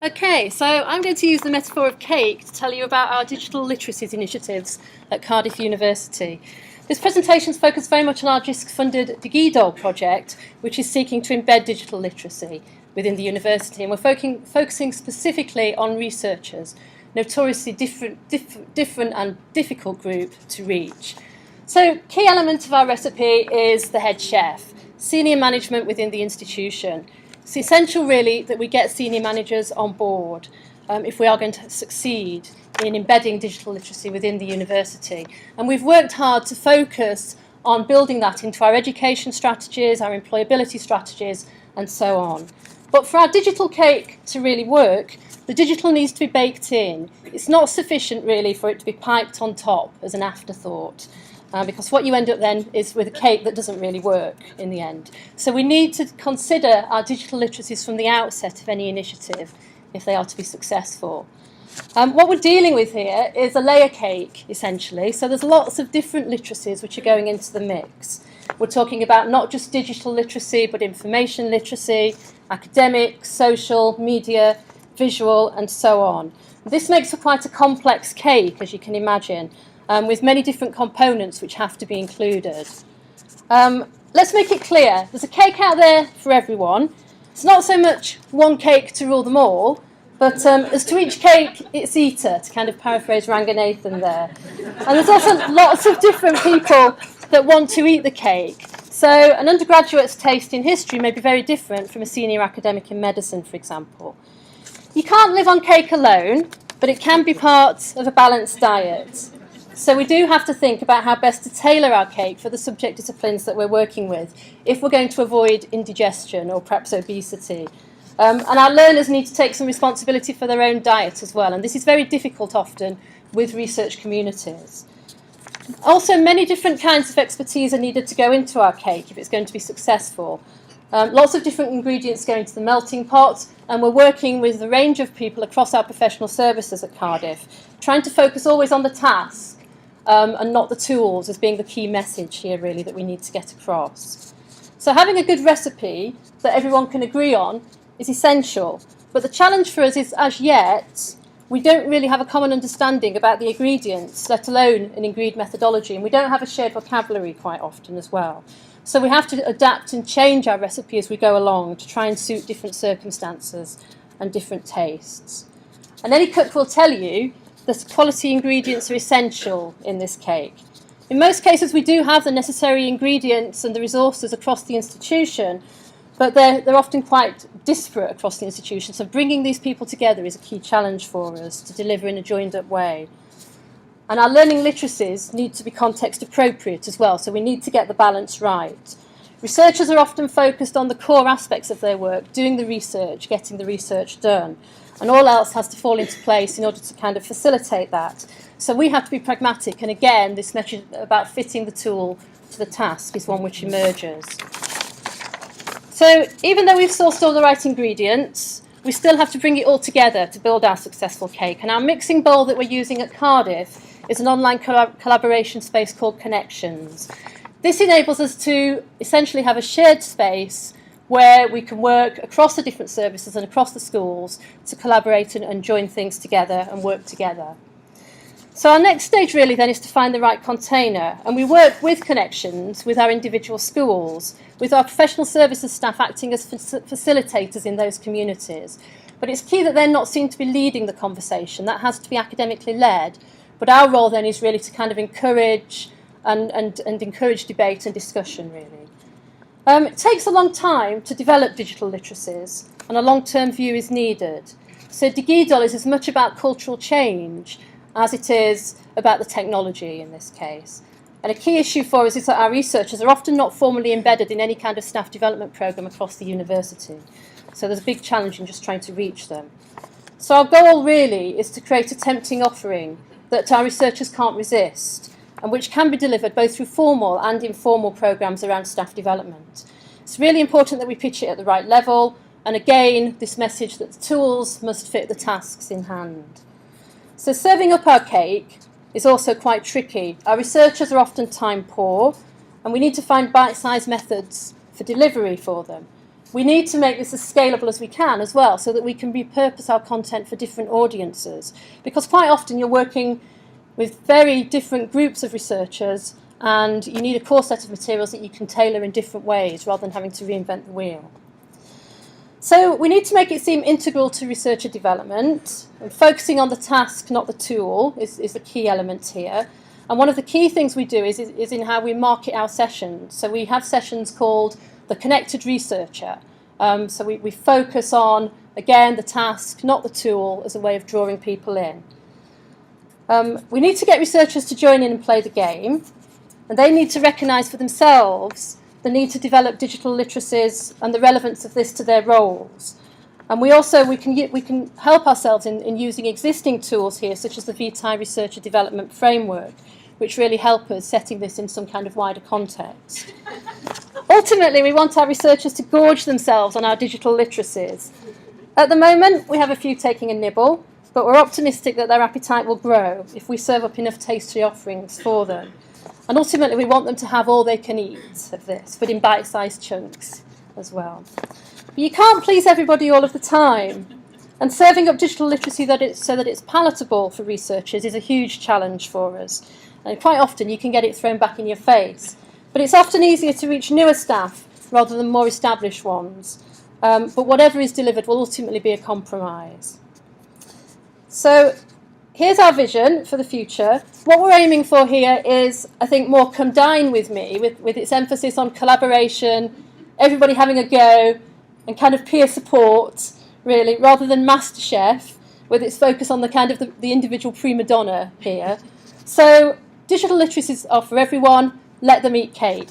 Okay, so I'm going to use the metaphor of cake to tell you about our digital literacies initiatives at Cardiff University. This presentation is focused very much on our JISC-funded DigiDol project, which is seeking to embed digital literacy within the university, and we're focusing specifically on researchers, notoriously different and difficult group to reach. So, key element of our recipe is the head chef, senior management within the institution. It's essential, really, that we get senior managers on board if we are going to succeed in embedding digital literacy within the university. And we've worked hard to focus on building that into our education strategies, our employability strategies, and so on. But for our digital cake to really work, the digital needs to be baked in. It's not sufficient, really, for it to be piped on top as an afterthought. Because what you end up then is with a cake that doesn't really work in the end. So we need to consider our digital literacies from the outset of any initiative if they are to be successful. What we're dealing with here is a layer cake, essentially. So there's lots of different literacies which are going into the mix. We're talking about not just digital literacy, but information literacy, academic, social, media, visual, and so on. This makes for quite a complex cake, as you can imagine, with many different components which have to be included. Let's make it clear. There's a cake out there for everyone. It's not so much one cake to rule them all, but as to each cake, its eater, to kind of paraphrase Ranganathan there. And there's also lots of different people that want to eat the cake. So an undergraduate's taste in history may be very different from a senior academic in medicine, for example. You can't live on cake alone, but it can be part of a balanced diet. So we do have to think about how best to tailor our cake for the subject disciplines that we're working with if we're going to avoid indigestion or perhaps obesity. And our learners need to take some responsibility for their own diet as well, and this is very difficult often with research communities. Also, many different kinds of expertise are needed to go into our cake if it's going to be successful. Lots of different ingredients go into the melting pot, and we're working with a range of people across our professional services at Cardiff, trying to focus always on the task and not the tools as being the key message here, really, that we need to get across. So having a good recipe that everyone can agree on is essential, but the challenge for us is, as yet, we don't really have a common understanding about the ingredients, let alone an ingredient methodology, and we don't have a shared vocabulary quite often as well. So we have to adapt and change our recipe as we go along to try and suit different circumstances and different tastes. And any cook will tell you that quality ingredients are essential in this cake. In most cases, we do have the necessary ingredients and the resources across the institution, but they're often quite disparate across the institution. So bringing these people together is a key challenge for us to deliver in a joined-up way. And our learning literacies need to be context appropriate as well, so we need to get the balance right. Researchers are often focused on the core aspects of their work, doing the research, getting the research done, and all else has to fall into place in order to kind of facilitate that. So we have to be pragmatic, and again, this message about fitting the tool to the task is one which emerges. So even though we've sourced all the right ingredients, we still have to bring it all together to build our successful cake. And our mixing bowl that we're using at Cardiff is an online collaboration space called Connections. This enables us to essentially have a shared space where we can work across the different services and across the schools to collaborate and join things together and work together. So our next stage really then is to find the right container, and we work with Connections with our individual schools, with our professional services staff acting as facilitators in those communities. But it's key that they're not seen to be leading the conversation. That has to be academically led, but our role then is really to kind of encourage and encourage debate and discussion, really. It takes a long time to develop digital literacies, and a long-term view is needed. So DigiDol is as much about cultural change as it is about the technology in this case. And a key issue for us is that our researchers are often not formally embedded in any kind of staff development programme across the university. So there's a big challenge in just trying to reach them. So our goal really is to create a tempting offering that our researchers can't resist, and which can be delivered both through formal and informal programmes around staff development. It's really important that we pitch it at the right level, and again, this message that the tools must fit the tasks in hand. So serving up our cake is also quite tricky. Our researchers are often time poor, and we need to find bite-sized methods for delivery for them. we need to make this as scalable as we can as well, so that we can repurpose our content for different audiences. Because quite often you're working with very different groups of researchers, and you need a core set of materials that you can tailor in different ways rather than having to reinvent the wheel. So we need to make it seem integral to researcher development, and focusing on the task, not the tool, is the key element here. And one of the key things we do is in how we market our sessions. So we have sessions called the Connected Researcher. So we focus on, again, the task, not the tool, as a way of drawing people in. We need to get researchers to join in and play the game, and they need to recognise for themselves the need to develop digital literacies and the relevance of this to their roles. And we can help ourselves in using existing tools here, such as the VTI Researcher Development Framework, which really help us setting this in some kind of wider context. Ultimately, we want our researchers to gorge themselves on our digital literacies. At the moment, we have a few taking a nibble, but we're optimistic that their appetite will grow if we serve up enough tasty offerings for them. And ultimately, we want them to have all they can eat of this, but in bite-sized chunks as well. But you can't please everybody all of the time. And serving up digital literacy so that it's palatable for researchers is a huge challenge for us. And quite often, you can get it thrown back in your face. But it's often easier to reach newer staff rather than more established ones. But whatever is delivered will ultimately be a compromise. So here's our vision for the future. What we're aiming for here is, I think, more come dine with me, with its emphasis on collaboration, everybody having a go, and kind of peer support, really, rather than MasterChef, with its focus on the kind of the individual prima donna here. So digital literacies are for everyone. Let them eat cake.